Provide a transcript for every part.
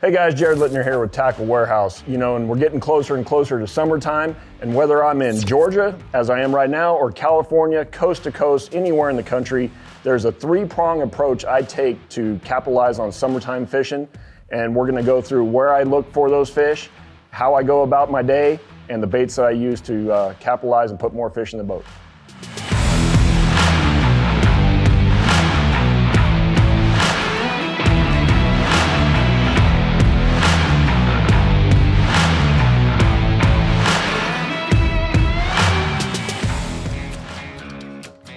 Hey guys, Jared Lintner here with Tackle Warehouse. And we're getting closer and closer to summertime, and whether I'm in Georgia, as I am right now, or California, coast to coast, anywhere in the country, there's a three-prong approach I take to capitalize on summertime fishing, and we're gonna go through where I look for those fish, how I go about my day, and the baits that I use to capitalize and put more fish in the boat.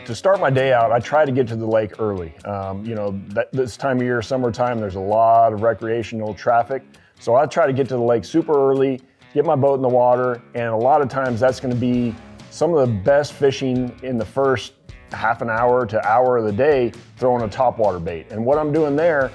To start my day out, I try to get to the lake early. This time of year, summertime, there's a lot of recreational traffic. So I try to get to the lake super early, get my boat in the water, and a lot of times that's gonna be some of the best fishing in the first half an hour to hour of the day, throwing a topwater bait. And what I'm doing there,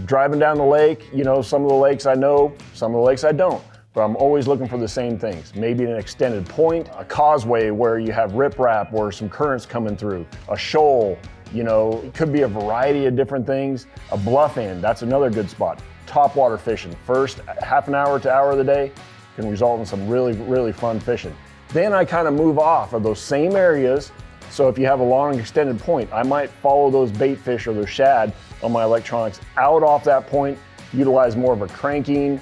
driving down the lake, some of the lakes I know, some of the lakes I don't. But I'm always looking for the same things. Maybe an extended point, a causeway where you have riprap or some currents coming through, a shoal, it could be a variety of different things. A bluff end, that's another good spot. Topwater fishing, first half an hour to hour of the day can result in some really, really fun fishing. Then I kind of move off of those same areas. So if you have a long extended point, I might follow those bait fish or those shad on my electronics out off that point, utilize more of a cranking,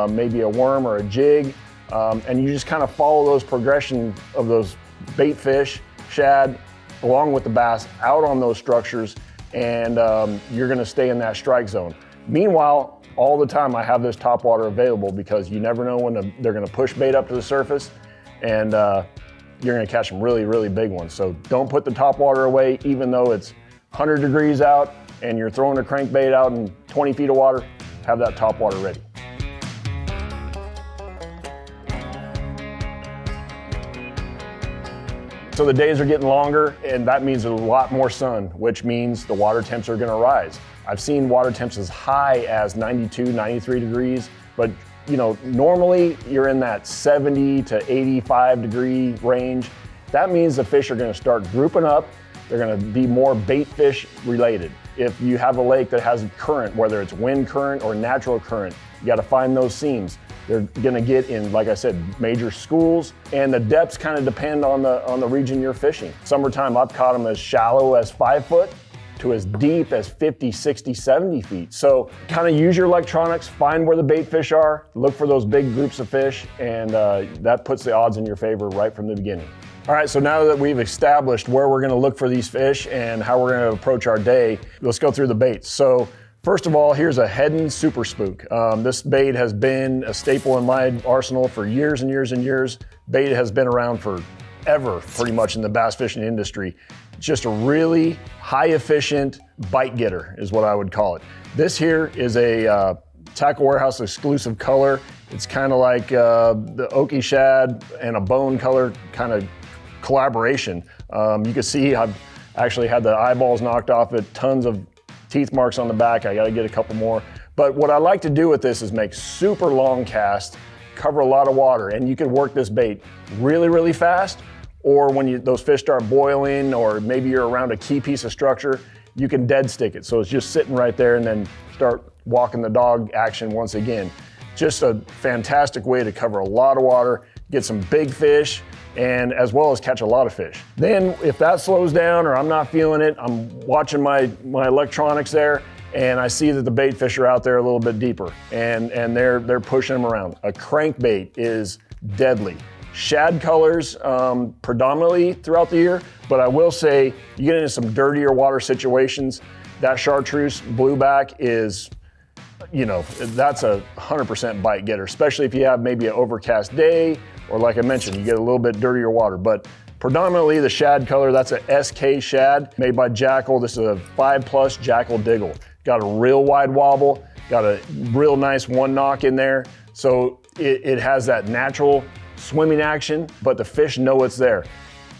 maybe a worm or a jig, and you just kind of follow those progression of those bait fish, shad, along with the bass out on those structures, and you're gonna stay in that strike zone. Meanwhile, all the time I have this topwater available because you never know when they're gonna push bait up to the surface, and you're gonna catch some really, really big ones. So don't put the topwater away, even though it's 100 degrees out and you're throwing a crankbait out in 20 feet of water, have that topwater ready. So the days are getting longer, and that means there's a lot more sun, which means the water temps are gonna rise. I've seen water temps as high as 92, 93 degrees, but normally you're in that 70 to 85 degree range. That means the fish are gonna start grouping up. They're gonna be more bait fish related. If you have a lake that has a current, whether it's wind current or natural current, you gotta find those seams. They're gonna get in, like I said, major schools, and the depths kind of depend on the region you're fishing. Summertime, I've caught them as shallow as 5 foot to as deep as 50, 60, 70 feet. So kind of use your electronics, find where the bait fish are, look for those big groups of fish, and that puts the odds in your favor right from the beginning. All right, so now that we've established where we're gonna look for these fish and how we're gonna approach our day, let's go through the baits. So first of all, here's a Heddon Super Spook. This bait has been a staple in my arsenal for years and years and years. Bait has been around forever, pretty much, in the bass fishing industry. It's just a really high efficient bite getter is what I would call it. This here is a Tackle Warehouse exclusive color. It's kind of like the Okie shad and a bone color kind of collaboration. You can see I've actually had the eyeballs knocked off it, tons of teeth marks on the back. I gotta get a couple more. But what I like to do with this is make super long casts, cover a lot of water, and you can work this bait really, really fast, or when those fish start boiling, or maybe you're around a key piece of structure, you can dead stick it. So it's just sitting right there and then start walking the dog action once again. Just a fantastic way to cover a lot of water, get some big fish, and as well as catch a lot of fish. Then if that slows down or I'm not feeling it, I'm watching my electronics there, and I see that the bait fish are out there a little bit deeper, and they're pushing them around. A crankbait is deadly. Shad colors predominantly throughout the year, but I will say you get into some dirtier water situations, that chartreuse blueback is, that's a 100% bite getter, especially if you have maybe an overcast day, or like I mentioned, you get a little bit dirtier water. But predominantly the shad color, that's a SK shad made by Jackal. This is a 5+ Jackal Diggle. Got a real wide wobble, got a real nice one knock in there. So it has that natural swimming action, but the fish know it's there.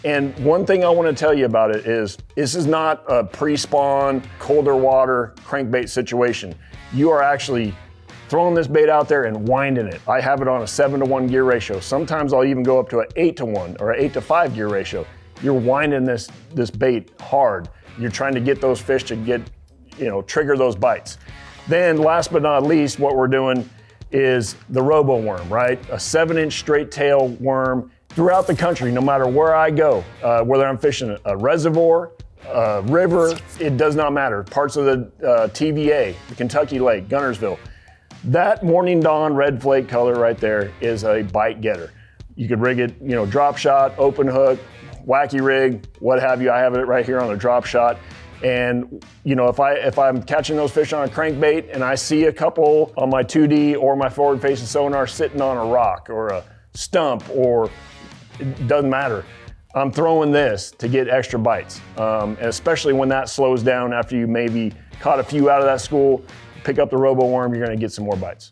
And one thing I want to tell you about it is this is not a pre-spawn, colder water crankbait situation. You are actually throwing this bait out there and winding it. I have it on a 7-to-1 gear ratio. Sometimes I'll even go up to an 8-to-1 or an 8-to-5 gear ratio. You're winding this bait hard. You're trying to get those fish to trigger those bites. Then last but not least, what we're doing is the robo worm, right? A 7-inch straight tail worm throughout the country, no matter where I go, whether I'm fishing a reservoir, a river, it does not matter. Parts of the TVA, the Kentucky Lake, Gunnersville. That morning dawn red flake color right there is a bite getter. You could rig it, you know, drop shot, open hook, wacky rig, what have you. I have it right here on a drop shot. And you know, if I'm catching those fish on a crankbait and I see a couple on my 2D or my forward facing sonar sitting on a rock or a stump, or it doesn't matter, I'm throwing this to get extra bites. And especially when that slows down after you maybe caught a few out of that school, pick up the robo worm, you're gonna get some more bites.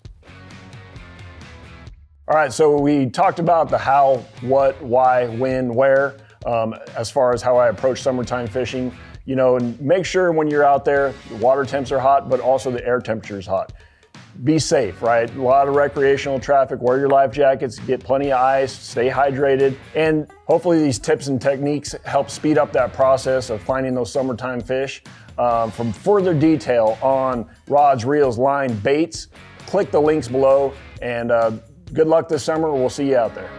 All right, so we talked about the how, what, why, when, where, as far as how I approach summertime fishing. You know, and make sure when you're out there, the water temps are hot, but also the air temperature is hot. Be safe, right? A lot of recreational traffic, wear your life jackets, get plenty of ice, stay hydrated, and hopefully these tips and techniques help speed up that process of finding those summertime fish. For further detail on rods, reels, line, baits, click the links below, and good luck this summer. We'll see you out there.